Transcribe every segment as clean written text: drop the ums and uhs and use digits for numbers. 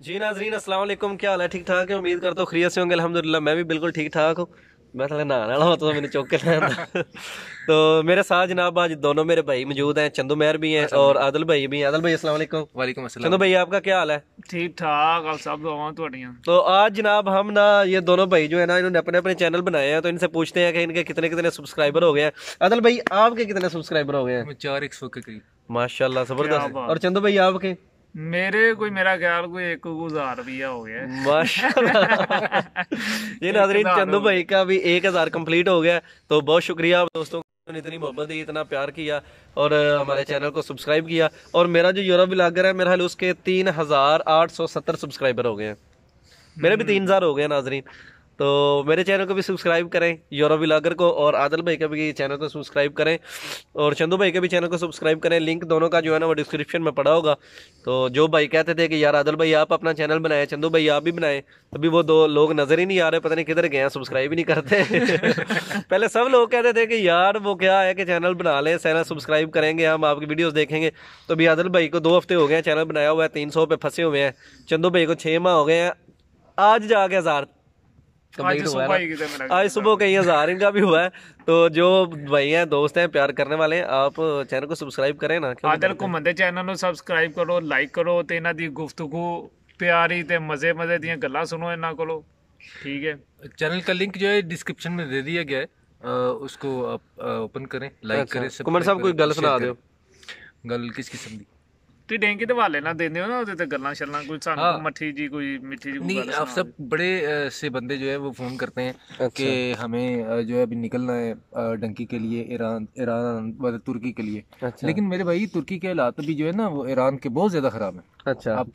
जी नाजरीन अस्सलाम वालेकुम, क्या हाल है? ठीक ठाक है, उम्मीद करता हूँ खैरियत से होंगे। अल्हम्दुलिल्लाह मैं भी बिल्कुल ठीक ठाक हूँ। मैं थोड़ा नहाने वाला होता तो मैंने चौक के लाया। तो मेरे साथ जनाब आज दोनों मेरे भाई मौजूद हैं, चंदू मेहर भी हैं और आदिल भाई भी हैं। आदिल भाई अस्सलाम वालेकुम। वालेकुम चंदू अस्सलाम। भाई आपका क्या हाल है? ठीक ठाक आप सब दुआवां ਤੁਹਾਡੀਆਂ। तो आज जनाब हम ना ये दोनों भाई जो है ना इन्होंने अपने अपने चैनल बनाए हैं, तो इनसे पूछते हैं कि इनके कितने कितने सब्सक्राइबर हो गए हैं। आदिल भाई आपके कितने सब्सक्राइबर हो गए हैं? 400 के करीब। माशाल्लाह क्या जबरदस्त। बात। और चंदू भाई आपके? मेरे कोई मेरा ख्याल कोई 1,000 रुपया हो गया है। माशाल्लाह। ये नाजरीन 1,000 चंदू हो भाई का भी 1,000 कंप्लीट हो गया। तो बहुत शुक्रिया दोस्तों, ने इतनी मोहब्बत दी, इतना प्यार किया और हमारे चैनल को सब्सक्राइब किया। और मेरा जो यूरोप ब्लॉगर है, मेरा हाल उसके 3,870 सब्सक्राइबर हो गए हैं। मेरे भी 3,000 हो गए नाजरीन। तो मेरे चैनल को भी सब्सक्राइब करें, यूरो व्लॉगर को, और आदिल भाई का भी चैनल को सब्सक्राइब करें और चंदू भाई के भी चैनल को सब्सक्राइब करें। लिंक दोनों का जो है ना वो डिस्क्रिप्शन में पड़ा होगा। तो जो भाई कहते थे कि यार आदिल भाई आप अपना चैनल बनाए, चंदू भाई आप भी बनाए, अभी वो दो लोग नजर ही नहीं आ रहे, पता नहीं किधर गए हैं, सब्सक्राइब ही नहीं करते। पहले सब लोग कहते थे कि यार वो क्या है कि चैनल बना लें, चैनल सब्सक्राइब करेंगे, हम आपकी वीडियोस देखेंगे। तो अभी आदिल भाई को 2 हफ्ते हो गए हैं चैनल बनाया हुआ है, 300 पे फंसे हुए हैं। चंदू भाई को 6 माह हो गए हैं, आज जाके 1,000 आज कंप्लीट हुआ सुबह ही है कितने ना। मेरा आज सुबह कहीं 1,000 इनका भी हुआ है। तो जो भाई हैं, दोस्त हैं, प्यार करने वाले हैं, आप चैनल को सब्सक्राइब करें ना, क्यों नहीं ਆਦਲ करते? ਘੁੰਮਣ ਦੇ ਚੈਨਲ ਨੂੰ ਸਬਸਕ੍ਰਾਈਬ ਕਰੋ, ਲਾਈਕ ਕਰੋ ਤੇ ਇਹਨਾਂ ਦੀ ਗੁਫ਼ਤਗੂ ਪਿਆਰੀ ਤੇ ਮਜ਼ੇ ਮਜ਼ੇ ਦੀਆਂ ਗੱਲਾਂ ਸੁਣੋ ਇਹਨਾਂ ਕੋਲੋਂ। ਠੀਕ ਹੈ। चैनल का लिंक जो है डिस्क्रिप्शन में दे दिया गया है। उसको आप ओपन करें, लाइक अच्छा, करें, कुमार साहब कोई गल सुना दो। गल किस किस्म की? ਤੁਸੀਂ ਡੈਂਕੀ ਦੇ ਹਵਾਲੇ ਨਾਲ ਦਿੰਦੇ ਹੋ ਨਾ, ਉਹਦੇ ਤੇ ਗੱਲਾਂ ਛੱਲਾਂ ਕੋਈ ਸਾਨੂੰ हाँ। ਕੋਈ ਮੱਠੀ ਜੀ ਕੋਈ ਮਿੱਠੀ ਜੀ ਕੋਈ नहीं, ਗੱਲ आप ਸੁਣਾ सब बड़े से बंदे जो है वो फ़ोन करते हैं अच्छा। कि हमें जो है अभी निकलना है डंकी के लिए, ईरान ईरान मतलब तुर्की के लिए। अच्छा लेकिन मेरे भाई तुर्की के हालात भी जो है ना वो ईरान के बहुत ज़्यादा ख़राब हैं। अच्छा आप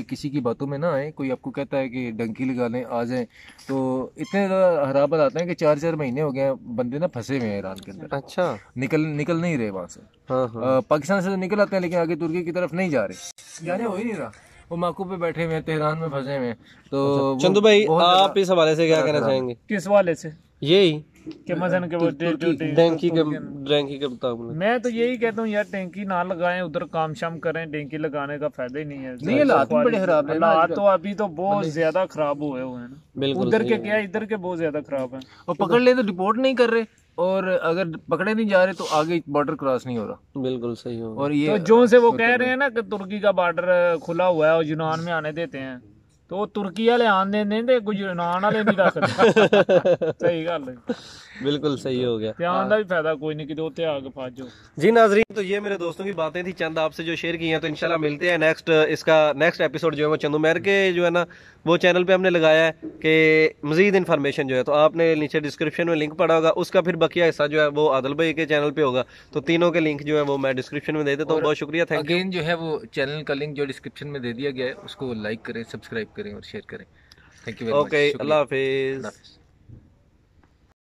किसी की बातों में ना आए। कोई आपको कहता है कि डंकी लगा लें, आ जाएं, तो इतने ज़्यादा खराब हालात हैं कि 4-4 महीने हो गए हैं बंदे ना फंसे हुए हैं ईरान के अंदर। अच्छा। निकल नहीं रहे वहाँ से। हाँ हाँ। पाकिस्तान से तो निकल आते हैं लेकिन आगे तुर्की की तरफ नहीं जा रहे, जाने हो ही नहीं रहा। वो माकू पे बैठे हुए हैं, तेहरान में फंसे हुए हैं। तो वो चंदू भाई बहुत आप ज़्यादा इस हवाले से क्या कहना खराब है। चाहेंगे? किस हवाले से यही कि मजन के वो डैंकी के मुताबिक। मैं तो यही कहता हूँ यार, टैंकी ना लगाएं, उधर काम शाम करें। टैंकी लगाने का फायदा ही नहीं है। नहीं, हालात भी बड़े खराब हैं ना हालात आजकल। तो अभी तो बहुत ज्यादा खराब हुए हुए हैं ना। बिल्कुल उधर सही के है। क्या, इधर के बहुत ज्यादा खराब है। और पकड़ ले तो रिपोर्ट नहीं कर रहे, और अगर पकड़े नहीं जा रहे तो आगे बॉर्डर क्रॉस नहीं हो रहा। बिल्कुल सही होगा। और तो ये जो से वो कह रहे हैं ना कि तुर्की का बॉर्डर खुला हुआ है और यूनान में आने देते हैं, तो वो तुर्की वाले आने देंगे, कोई यूनान वाले नहीं रखते। सही गल है। बिल्कुल सही हो गया। ध्यान का भी फायदा कोई नहीं कि उत्ते आगे फंस जाओ। जी नाजरीन, तो ये मेरे दोस्तों की बातें थी, चंद आपसे जो शेयर की हैं। तो इंशाल्लाह मिलते हैं नेक्स्ट एपिसोड जो है वो चंदू मेहर के जो है ना वो चैनल पे हमने लगाया है कि मजीद इन्फॉर्मेशन जो है, तो आपने नीचे डिस्क्रिप्शन में लिंक पड़ा होगा, उसका फिर बकिया हिस्सा जो है वो आदिल भाई के चैनल पे होगा। तो तीनों के लिंक जो है वो मैं डिस्क्रिप्शन में दे देता हूँ। बहुत शुक्रिया, थैंक यू। अगेन जो है वो चैनल का लिंक जो डिस्क्रिप्शन में दे दिया गया है, उसको लाइक करें, सब्सक्राइब करें और शेयर करें। Thank you very much. Okay, Allah Hafiz.